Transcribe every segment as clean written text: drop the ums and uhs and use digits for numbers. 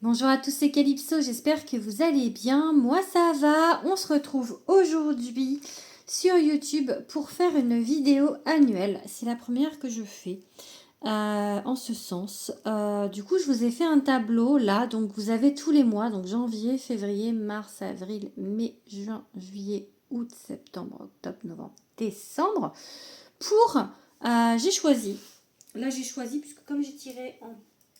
Bonjour à tous, c'est Calypso, j'espère que vous allez bien. Moi ça va, on se retrouve aujourd'hui sur YouTube pour faire une vidéo annuelle. C'est la première que je fais en ce sens. Du coup, je vous ai fait un tableau là, donc vous avez tous les mois, donc janvier, février, mars, avril, mai, juin, juillet, août, septembre, octobre, novembre, décembre. Pour, j'ai choisi, là j'ai choisi, puisque comme j'ai tiré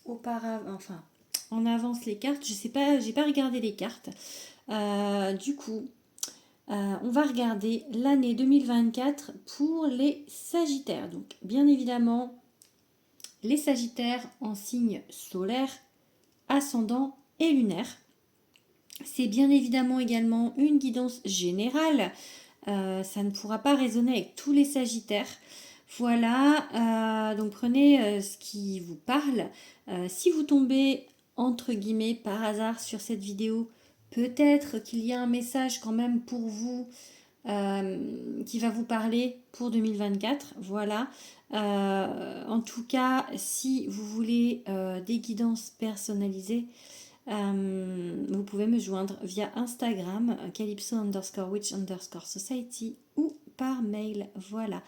auparavant, enfin en avance les cartes, je sais pas, j'ai pas regardé les cartes. Du coup, on va regarder l'année 2024 pour les Sagittaires. Donc, bien évidemment, les Sagittaires en signe solaire, ascendant et lunaire. C'est bien évidemment également une guidance générale. Ça ne pourra pas résonner avec tous les Sagittaires. Voilà, donc prenez ce qui vous parle. Si vous tombez entre guillemets par hasard sur cette vidéo, peut-être qu'il y a un message quand même pour vous qui va vous parler pour 2024. Voilà. En tout cas, si vous voulez des guidances personnalisées, vous pouvez me joindre via Instagram, calypso_witch_society ou par mail. Voilà.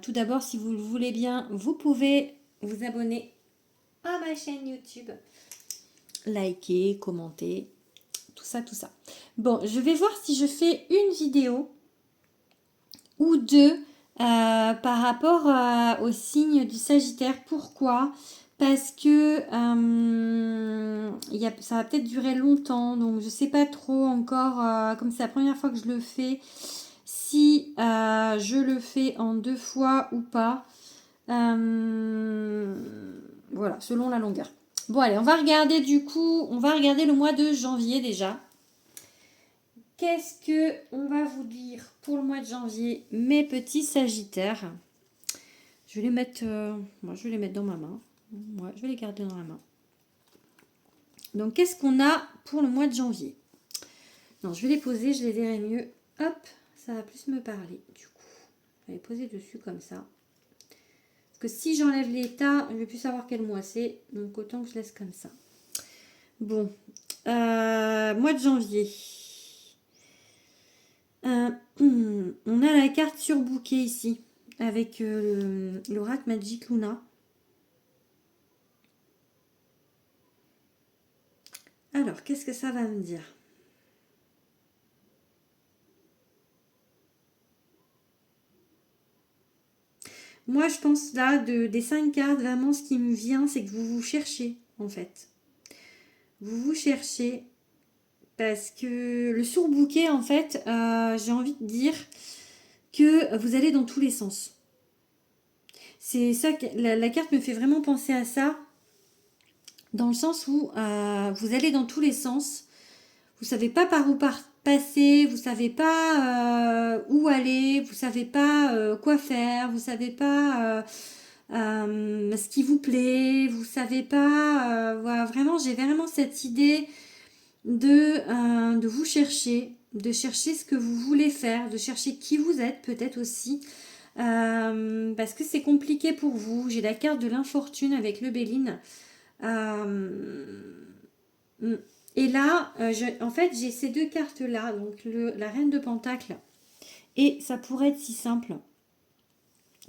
Tout d'abord, si vous le voulez bien, vous pouvez vous abonner à ma chaîne YouTube, liker, commenter, tout ça, tout ça. Bon, je vais voir si je fais une vidéo ou deux par rapport au signe du Sagittaire. Pourquoi ? Parce que ça va peut-être durer longtemps, donc je sais pas trop encore, comme c'est la première fois que je le fais, si je le fais en 2 fois ou pas. Voilà, selon la longueur. Bon allez, on va regarder du coup, on va regarder le mois de janvier déjà. Qu'est-ce que on va vous dire pour le mois de janvier, mes petits Sagittaires? Je vais les mettre, moi je vais les mettre dans ma main. Moi, je vais les garder dans la main. Donc, qu'est-ce qu'on a pour le mois de janvier? Non, je vais les poser, je les verrai mieux. Hop, ça va plus me parler. Du coup, je vais les poser dessus comme ça. Parce que si j'enlève l'état, je vais plus savoir quel mois c'est. Donc, autant que je laisse comme ça. Bon, mois de janvier. On a la carte surbookée ici, avec l'oracle Magic Luna. Alors, qu'est-ce que ça va me dire? Moi, je pense là, des 5 cartes, vraiment, ce qui me vient, c'est que vous vous cherchez, en fait. Vous vous cherchez, parce que le surbooké, en fait, j'ai envie de dire que vous allez dans tous les sens. C'est ça que la carte me fait vraiment penser à ça, dans le sens où vous allez dans tous les sens. Vous savez pas par où passer, vous savez pas où aller, vous savez pas quoi faire, vous savez pas ce qui vous plaît, vous savez pas. Voilà, vraiment, j'ai vraiment cette idée de vous chercher, de chercher ce que vous voulez faire, de chercher qui vous êtes peut-être aussi. Parce que c'est compliqué pour vous. J'ai la carte de l'infortune avec le Béline. Et là, en fait, j'ai ces deux cartes-là, donc la Reine de Pentacle, et ça pourrait être si simple,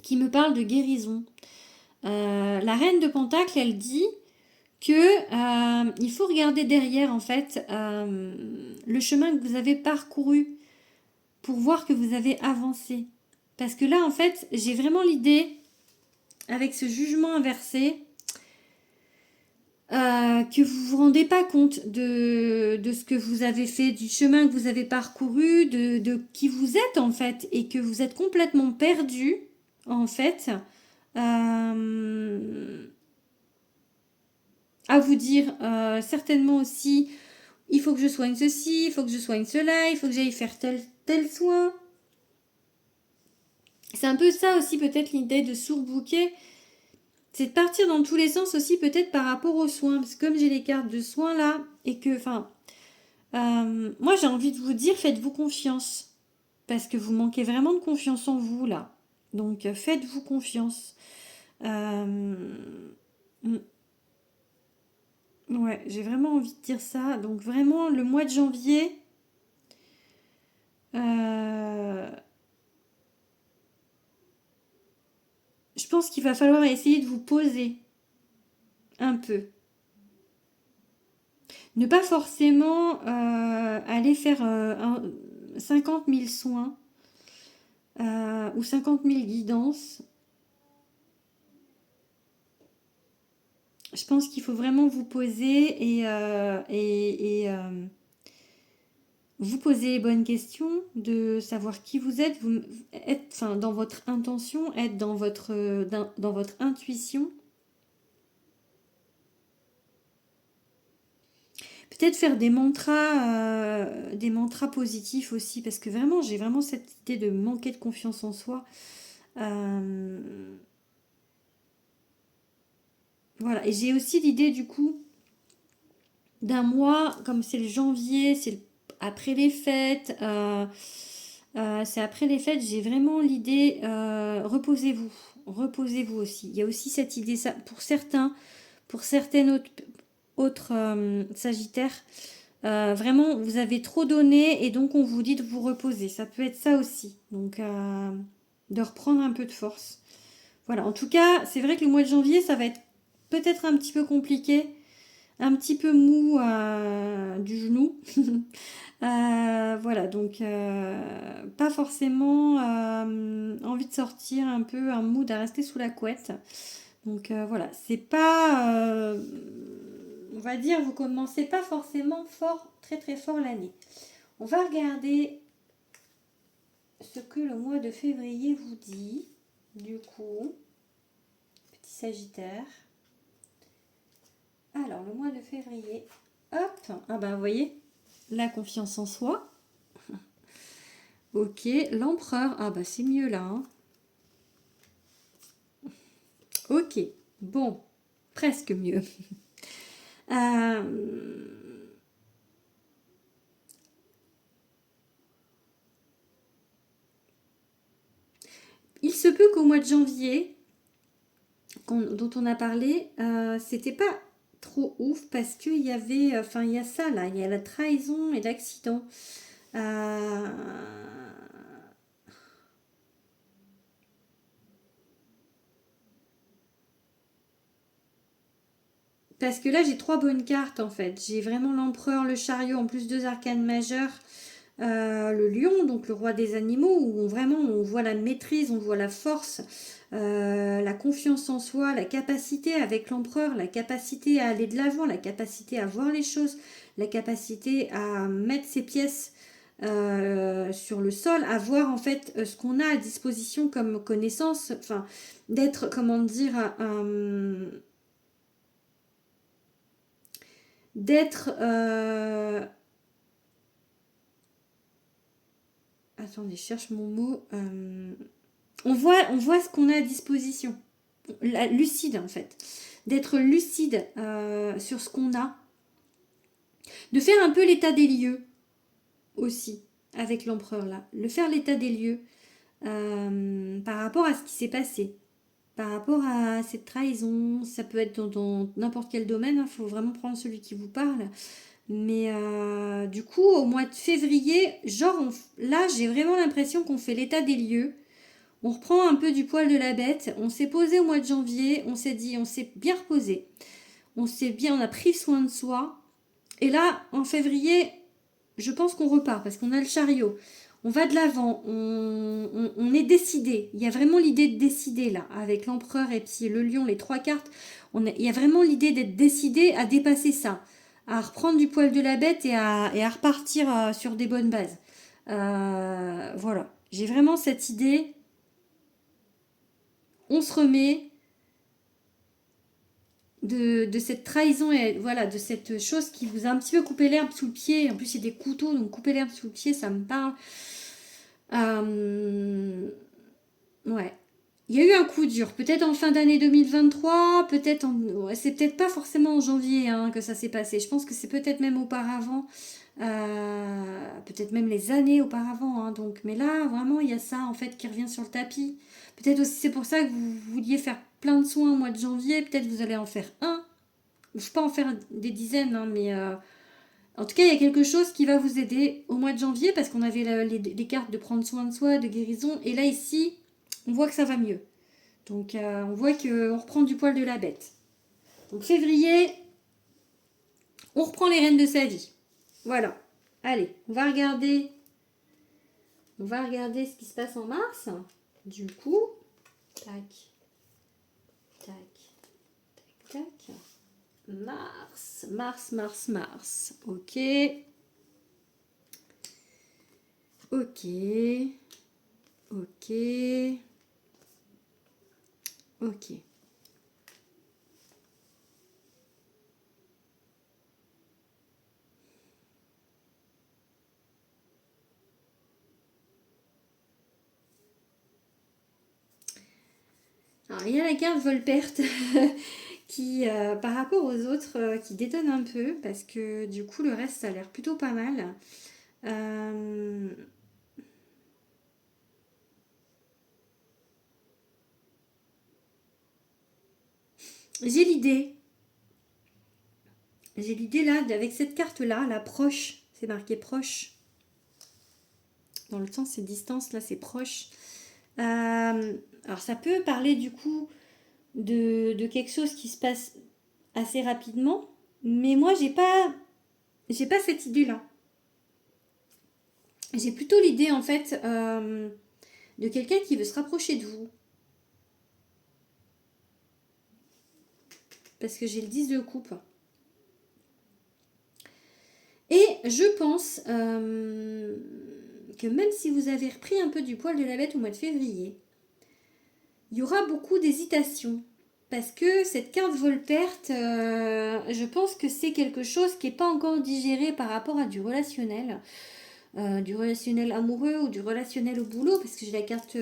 qui me parle de guérison. La Reine de Pentacle, elle dit que il faut regarder derrière, en fait, le chemin que vous avez parcouru pour voir que vous avez avancé. Parce que là, en fait, j'ai vraiment l'idée, avec ce jugement inversé, que vous vous rendez pas compte de ce que vous avez fait, du chemin que vous avez parcouru, de qui vous êtes en fait, et que vous êtes complètement perdu en fait, à vous dire certainement aussi, il faut que je soigne ceci, il faut que je soigne cela, il faut que j'aille faire tel soin. C'est un peu ça aussi peut-être l'idée de surbooker, c'est de partir dans tous les sens aussi peut-être par rapport aux soins, parce que comme j'ai les cartes de soins là, et que, enfin, moi j'ai envie de vous dire, faites-vous confiance, parce que vous manquez vraiment de confiance en vous là, donc faites-vous confiance. Euh, Ouais, j'ai vraiment envie de dire ça. Donc vraiment, le mois de janvier, euh, je pense qu'il va falloir essayer de vous poser un peu. Ne pas forcément aller faire 50 000 soins ou 50 000 guidances. Je pense qu'il faut vraiment vous poser et vous poser les bonnes questions, de savoir qui vous êtes, vous être, enfin, dans votre intention, être dans votre intuition. Peut-être faire des mantras positifs aussi, parce que vraiment, j'ai vraiment cette idée de manquer de confiance en soi. Euh, voilà, et j'ai aussi l'idée du coup d'un mois, comme c'est le janvier, après les fêtes. C'est après les fêtes, j'ai vraiment l'idée, reposez-vous, reposez-vous aussi. Il y a aussi cette idée, ça, pour certaines autres Sagittaires, vraiment, vous avez trop donné et donc on vous dit de vous reposer. Ça peut être ça aussi. Donc, de reprendre un peu de force. Voilà, en tout cas, c'est vrai que le mois de janvier, ça va être peut-être un petit peu compliqué, un petit peu mou du genou. Voilà, donc pas forcément envie de sortir un peu un mood à rester sous la couette. Donc voilà, c'est pas, on va dire, vous commencez pas forcément fort, très très fort l'année. On va regarder ce que le mois de février vous dit, du coup, petit Sagittaire. Alors, le mois de février, hop, ah ben vous voyez, la confiance en soi. Ok, l'empereur, ah bah c'est mieux là, hein. Ok, bon, presque mieux. Euh, il se peut qu'au mois de janvier, dont on a parlé, c'était pas trop ouf parce qu'il y avait, enfin il y a ça là, il y a la trahison et l'accident. Euh, Parce que là j'ai trois bonnes cartes en fait. J'ai vraiment l'empereur, le chariot, en plus deux arcanes majeures. Le lion, donc le roi des animaux, où vraiment on voit la maîtrise, on voit la force, la confiance en soi, la capacité avec l'empereur, la capacité à aller de l'avant, la capacité à voir les choses, la capacité à mettre ses pièces sur le sol, à voir en fait ce qu'on a à disposition comme connaissance, enfin d'être, comment dire, d'être attendez, je cherche mon mot. On voit ce qu'on a à disposition. Lucide en fait. D'être lucide sur ce qu'on a. De faire un peu l'état des lieux aussi avec l'empereur là. Le faire l'état des lieux par rapport à ce qui s'est passé. Par rapport à cette trahison. Ça peut être dans n'importe quel domaine. Il faut vraiment prendre celui qui vous parle. Mais du coup, au mois de février, genre là, j'ai vraiment l'impression qu'on fait l'état des lieux. On reprend un peu du poil de la bête. On s'est posé au mois de janvier. On s'est dit, on s'est bien reposé. On a pris soin de soi. Et là, en février, je pense qu'on repart parce qu'on a le chariot. On va de l'avant. On est décidé. Il y a vraiment l'idée de décider là, avec l'empereur et puis le lion, les trois cartes. Il y a vraiment l'idée d'être décidé à dépasser ça, à reprendre du poil de la bête et à repartir sur des bonnes bases. Voilà. J'ai vraiment cette idée. On se remet de cette trahison et voilà, de cette chose qui vous a un petit peu coupé l'herbe sous le pied. En plus, c'est des couteaux, donc couper l'herbe sous le pied, ça me parle. Euh, ouais. Il y a eu un coup dur, peut-être en fin d'année 2023, peut-être ouais, c'est peut-être pas forcément en janvier hein, que ça s'est passé. Je pense que c'est peut-être même auparavant, peut-être même les années auparavant. Hein, donc, mais là, vraiment, il y a ça en fait qui revient sur le tapis. Peut-être aussi c'est pour ça que vous vouliez faire plein de soins au mois de janvier. Peut-être vous allez en faire un. Je ne vais pas en faire des dizaines, hein, mais en tout cas, il y a quelque chose qui va vous aider au mois de janvier parce qu'on avait les cartes de prendre soin de soi, de guérison. Et là, ici, on voit que ça va mieux. Donc, on voit qu'on reprend du poil de la bête. Donc, février, on reprend les rênes de sa vie. Voilà. Allez, on va regarder ce qui se passe en mars. Du coup, tac, tac, tac, tac. Mars. Ok. Ok. Ok. Ok. Alors, il y a la carte Volperte qui, par rapport aux autres, qui détonne un peu parce que du coup, le reste, ça a l'air plutôt pas mal. J'ai l'idée. J'ai l'idée là, avec cette carte-là, la proche, c'est marqué proche. Dans le temps, c'est distance, là, c'est proche. Alors, ça peut parler du coup de quelque chose qui se passe assez rapidement, mais moi, j'ai pas cette idée-là. J'ai plutôt l'idée, en fait, de quelqu'un qui veut se rapprocher de vous. Parce que j'ai le 10 de coupe. Et je pense que même si vous avez repris un peu du poil de la bête au mois de février, il y aura beaucoup d'hésitation. Parce que cette carte Volperte, je pense que c'est quelque chose qui n'est pas encore digéré par rapport à du relationnel amoureux ou du relationnel au boulot, parce que j'ai la carte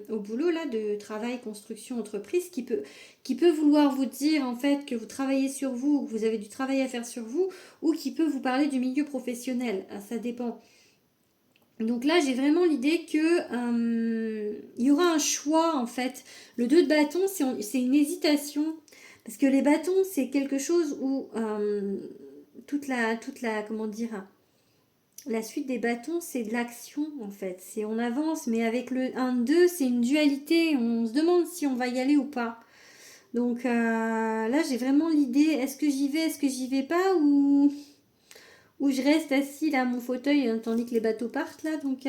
au boulot là de travail, construction, entreprise qui peut vouloir vous dire en fait que vous travaillez sur vous, que vous avez du travail à faire sur vous, ou qui peut vous parler du milieu professionnel. Ça dépend. Donc là, j'ai vraiment l'idée que il y aura un choix en fait. Le 2 de bâton, c'est une hésitation. Parce que les bâtons, c'est quelque chose où comment dire, la suite des bâtons, c'est de l'action en fait. C'est on avance, mais avec le 1-2, c'est une dualité. On se demande si on va y aller ou pas. Donc là, j'ai vraiment l'idée, est-ce que j'y vais pas ou je reste assis là à mon fauteuil tandis que les bateaux partent là. Donc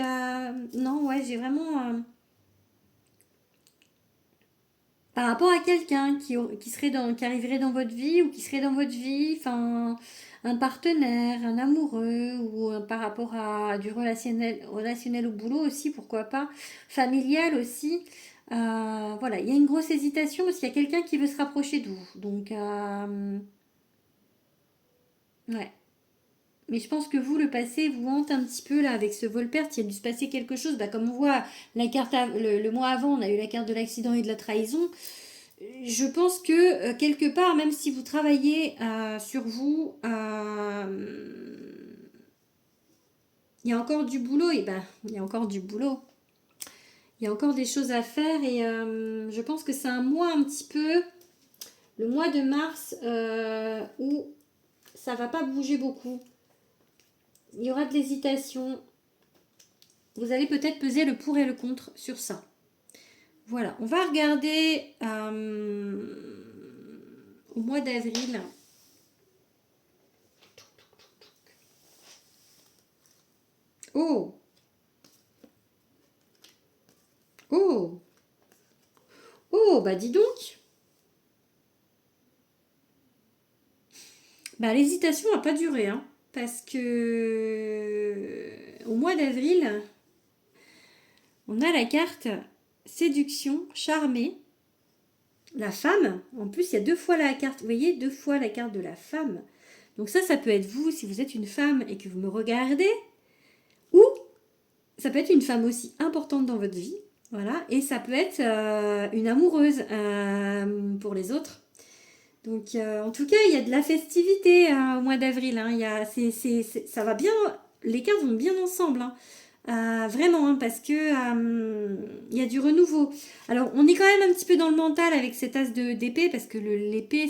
non, ouais, j'ai vraiment par rapport à quelqu'un qui arriverait dans votre vie ou qui serait dans votre vie, enfin un partenaire, un amoureux ou par rapport à du relationnel au boulot aussi, pourquoi pas, familial aussi. Voilà, il y a une grosse hésitation parce qu'il y a quelqu'un qui veut se rapprocher de vous. Donc, ouais. Mais je pense que vous, le passé, vous hante un petit peu là avec ce Volperte. Il y a dû se passer quelque chose. Bah, comme on voit, le mois avant, on a eu la carte de l'accident et de la trahison. Je pense que quelque part, même si vous travaillez sur vous, il y a encore du boulot. Et ben, il y a encore du boulot. Il y a encore des choses à faire et je pense que c'est un mois un petit peu, le mois de mars, où ça va pas bouger beaucoup. Il y aura de l'hésitation. Vous allez peut-être peser le pour et le contre sur ça. Voilà, on va regarder au mois d'avril. Oh! Oh! Oh, bah dis donc! Bah l'hésitation n'a pas duré, hein, parce que au mois d'avril, on a la carte séduction, charmée, la femme. En plus, il y a 2 fois la carte, vous voyez, 2 fois la carte de la femme. Donc ça peut être vous, si vous êtes une femme et que vous me regardez, ou ça peut être une femme aussi importante dans votre vie, voilà, et ça peut être une amoureuse pour les autres. Donc, en tout cas, il y a de la festivité au mois d'avril. Hein. Ça va bien, les cartes vont bien ensemble. Hein. Vraiment, hein, parce que il y a du renouveau. Alors, on est quand même un petit peu dans le mental avec cet as d'épée, parce que l'épée,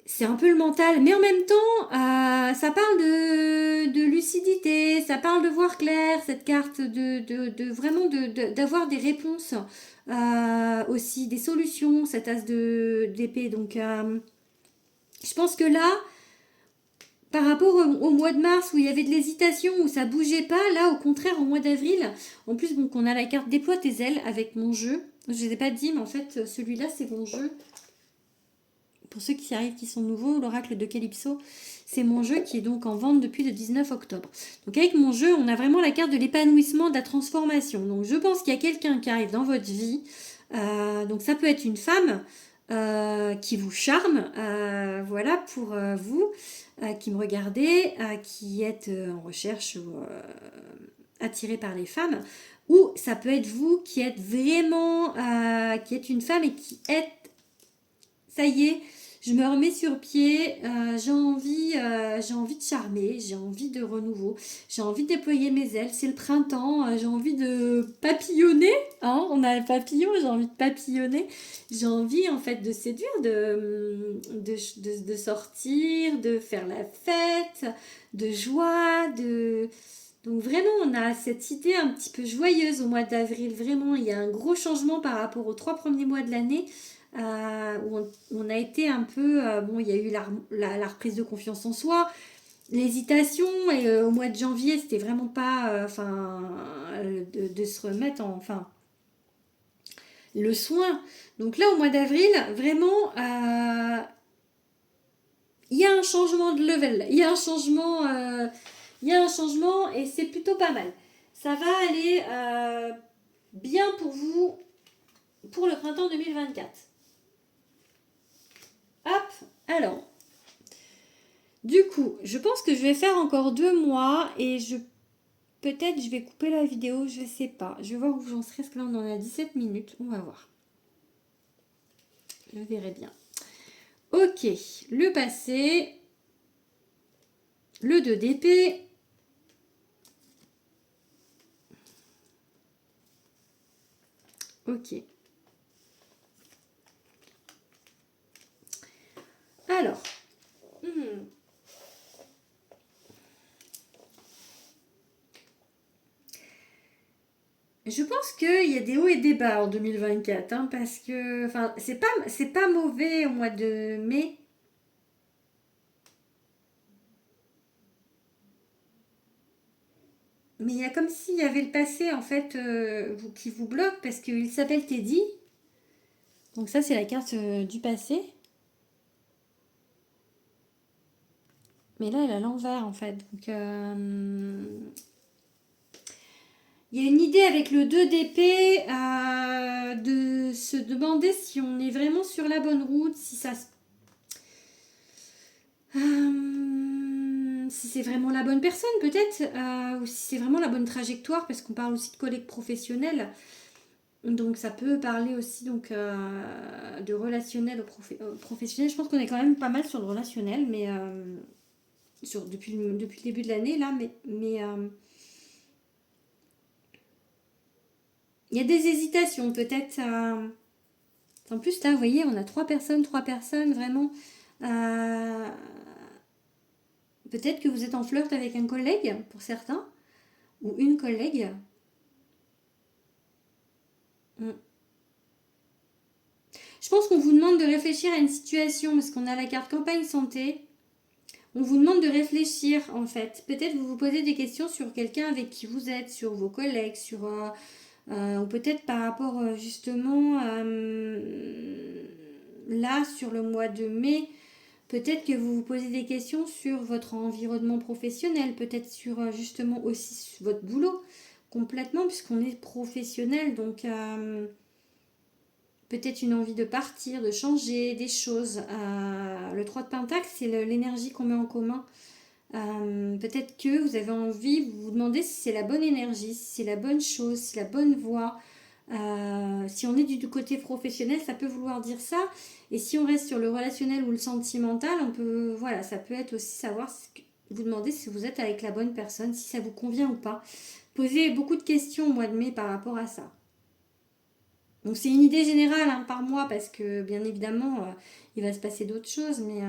c'est un peu le mental, mais en même temps, ça parle de lucidité, ça parle de voir clair, cette carte, de vraiment d'avoir des réponses, aussi des solutions, cette as d'épée. Donc, je pense que là, par rapport au mois de mars où il y avait de l'hésitation, où ça bougeait pas, là au contraire au mois d'avril, en plus donc on a la carte déploie tes ailes avec mon jeu. Je ne les ai pas dit, mais en fait celui-là c'est mon jeu. Pour ceux qui arrivent, qui sont nouveaux, l'oracle de Calypso, c'est mon jeu qui est donc en vente depuis le 19 octobre. Donc avec mon jeu, on a vraiment la carte de l'épanouissement, de la transformation. Donc je pense qu'il y a quelqu'un qui arrive dans votre vie. Donc ça peut être une femme qui vous charme, voilà, pour vous qui me regardez, qui êtes en recherche ou attiré par les femmes. Ou ça peut être vous qui êtes vraiment, qui êtes une femme et qui êtes, ça y est, je me remets sur pied, j'ai envie de charmer, j'ai envie de renouveau, j'ai envie de déployer mes ailes, c'est le printemps, j'ai envie de papillonner, hein, on a le papillon, j'ai envie de papillonner, j'ai envie en fait de séduire, de sortir, de faire la fête, de joie, de... Donc vraiment, on a cette idée un petit peu joyeuse au mois d'avril, vraiment, il y a un gros changement par rapport aux 3 premiers mois de l'année. Où on a été un peu, bon, il y a eu la reprise de confiance en soi, l'hésitation, et au mois de janvier, c'était vraiment pas, de se remettre en, enfin, le soin. Donc là, au mois d'avril, vraiment, il y a un changement de level, il y a un changement et c'est plutôt pas mal. Ça va aller bien pour vous pour le printemps 2024. Hop, alors, du coup, je pense que je vais faire encore 2 mois et peut-être je vais couper la vidéo, je sais pas. Je vais voir où j'en serai, parce que là on en a 17 minutes, on va voir. Je verrai bien. Ok, le passé, le 2 d'épée. Ok. Alors, je pense qu'il y a des hauts et des bas en 2024, hein, parce que, enfin, c'est pas mauvais au mois de mai. Mais il y a comme s'il y avait le passé, en fait, qui vous bloque, parce qu'il s'appelle Teddy. Donc ça, c'est la carte du passé. Mais là, elle a l'envers, en fait. Donc, il y a une idée avec le 2 d'épée de se demander si on est vraiment sur la bonne route, si c'est vraiment la bonne personne, peut-être, ou si c'est vraiment la bonne trajectoire, parce qu'on parle aussi de collègues professionnels. Donc ça peut parler aussi donc de relationnel au professionnel. Je pense qu'on est quand même pas mal sur le relationnel, mais depuis le début de l'année là, mais il y a des hésitations peut-être. En plus là, vous voyez, on a trois personnes vraiment. Euh, Peut-être que vous êtes en flirt avec un collègue pour certains ou une collègue. Mm. Je pense qu'on vous demande de réfléchir à une situation parce qu'on a la carte campagne santé. On vous demande de réfléchir en fait. Peut-être vous vous posez des questions sur quelqu'un avec qui vous êtes, sur vos collègues, ou peut-être par rapport justement là sur le mois de mai. Peut-être que vous vous posez des questions sur votre environnement professionnel, peut-être sur justement aussi votre boulot complètement puisqu'on est professionnel. Donc peut-être une envie de partir, de changer des choses. Le 3 de Pentacle, c'est l'énergie qu'on met en commun. Peut-être que vous avez envie, vous vous demandez si c'est la bonne énergie, si c'est la bonne chose, si c'est la bonne voie. Si on est du côté professionnel, ça peut vouloir dire ça. Et si on reste sur le relationnel ou le sentimental, on peut, voilà, ça peut être aussi savoir, vous demander si vous êtes avec la bonne personne, si ça vous convient ou pas. Posez beaucoup de questions au mois de mai par rapport à ça. Donc c'est une idée générale hein, par mois parce que bien évidemment il va se passer d'autres choses. Mais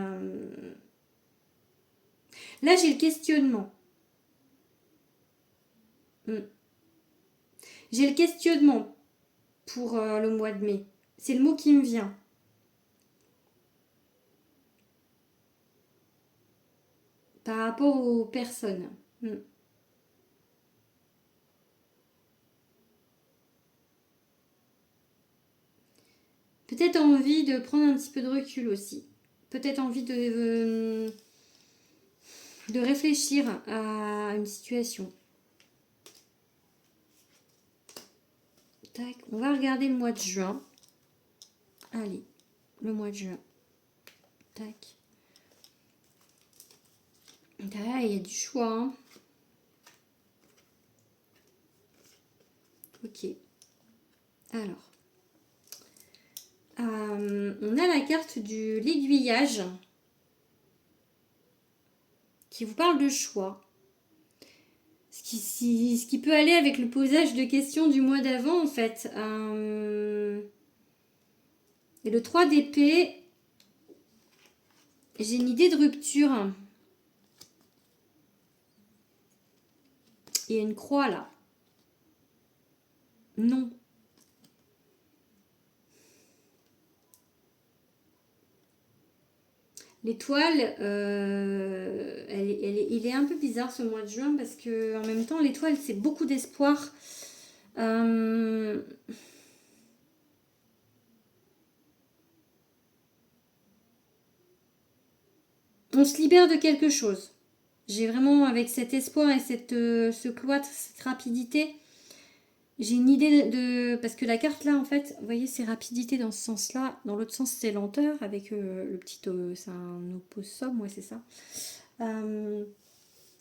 là j'ai le questionnement. J'ai le questionnement pour le mois de mai. C'est le mot qui me vient. Par rapport aux personnes. Peut-être envie de prendre un petit peu de recul aussi. Peut-être envie de réfléchir à une situation. Tac, on va regarder le mois de juin. Allez, le mois de juin. Tac. Ah, il y a du choix. Hein. Ok. Alors. On a la carte de l'aiguillage qui vous parle de choix. Ce qui peut aller avec le posage de questions du mois d'avant en fait. Et le 3 d'épée, j'ai une idée de rupture. Il y a une croix là. Non. L'étoile, il est un peu bizarre ce mois de juin parce que en même temps l'étoile c'est beaucoup d'espoir. On se libère de quelque chose. J'ai vraiment avec cet espoir et ce cloître, cette rapidité, j'ai une idée de... Parce que la carte là en fait, vous voyez c'est rapidité dans ce sens là, dans l'autre sens c'est lenteur avec le petit... c'est un opossum, ouais c'est ça.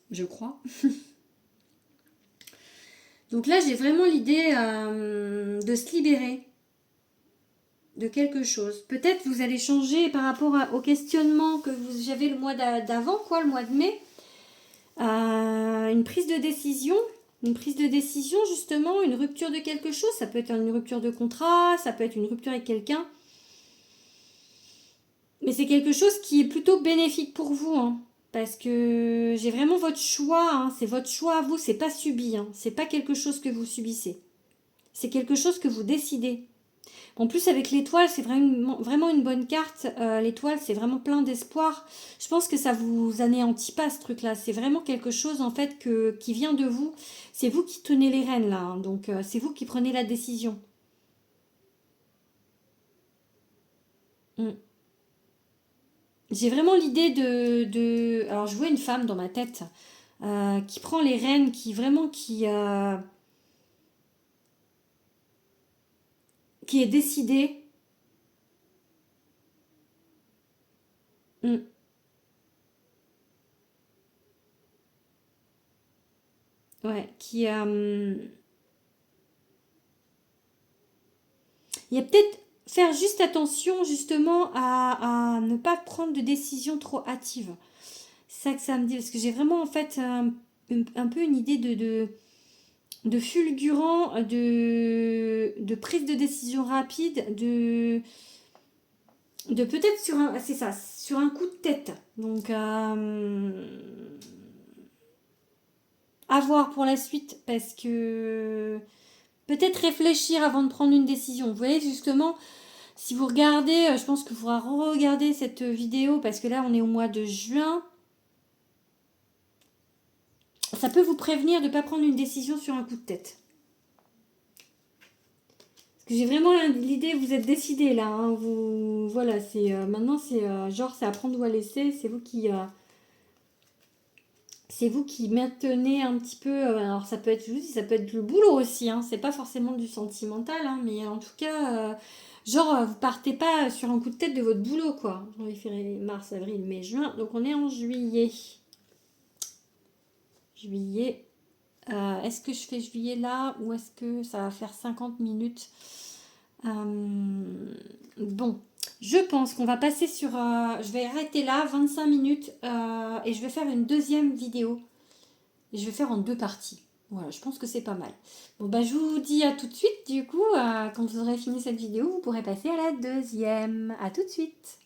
Je crois. Donc là, j'ai vraiment l'idée de se libérer de quelque chose. Peut-être vous allez changer par rapport au questionnement que vous avez le mois d'avant, quoi, le mois de mai. Une prise de décision. Une prise de décision, justement, une rupture de quelque chose. Ça peut être une rupture de contrat, ça peut être une rupture avec quelqu'un. Mais c'est quelque chose qui est plutôt bénéfique pour vous, hein. Parce que j'ai vraiment votre choix, hein, c'est votre choix à vous, c'est pas subi, hein, c'est pas quelque chose que vous subissez. C'est quelque chose que vous décidez. En plus, avec l'étoile, c'est vraiment une bonne carte. L'étoile, c'est vraiment plein d'espoir. Je pense que ça vous anéantit pas ce truc-là. C'est vraiment quelque chose en fait qui vient de vous. C'est vous qui tenez les rênes là. Hein. Donc c'est vous qui prenez la décision. Mm. J'ai vraiment l'idée Alors, je vois une femme dans ma tête qui prend les rênes, qui est décidée. Mm. Ouais, il y a peut-être faire juste attention justement à ne pas prendre de décision trop hâtive. C'est ça que ça me dit, parce que j'ai vraiment en fait un peu une idée de fulgurant, de prise de décision rapide, de peut-être c'est ça, sur un coup de tête. Donc à voir pour la suite, parce que peut-être réfléchir avant de prendre une décision. Vous voyez justement, si vous regardez, je pense qu'il faudra re-regarder cette vidéo, parce que là on est au mois de juin. Ça peut vous prévenir de ne pas prendre une décision sur un coup de tête. Parce que j'ai vraiment l'idée, vous êtes décidé là. Hein, voilà, maintenant c'est genre c'est à prendre ou à laisser. C'est vous qui maintenez un petit peu. Alors ça peut être, je vous dis, ça peut être le boulot aussi. Hein, c'est pas forcément du sentimental, hein, mais en tout cas, vous partez pas sur un coup de tête de votre boulot quoi. Janvier, février, mars, avril, mai, juin. Donc on est en juillet. Juillet. Est-ce que je fais juillet là ou est-ce que ça va faire 50 minutes Bon, je pense qu'on va passer sur... je vais arrêter là, 25 minutes, et je vais faire une deuxième vidéo. Et je vais faire en deux parties. Voilà, je pense que c'est pas mal. Bon, bah, je vous dis à tout de suite, du coup, quand vous aurez fini cette vidéo, vous pourrez passer à la deuxième. À tout de suite.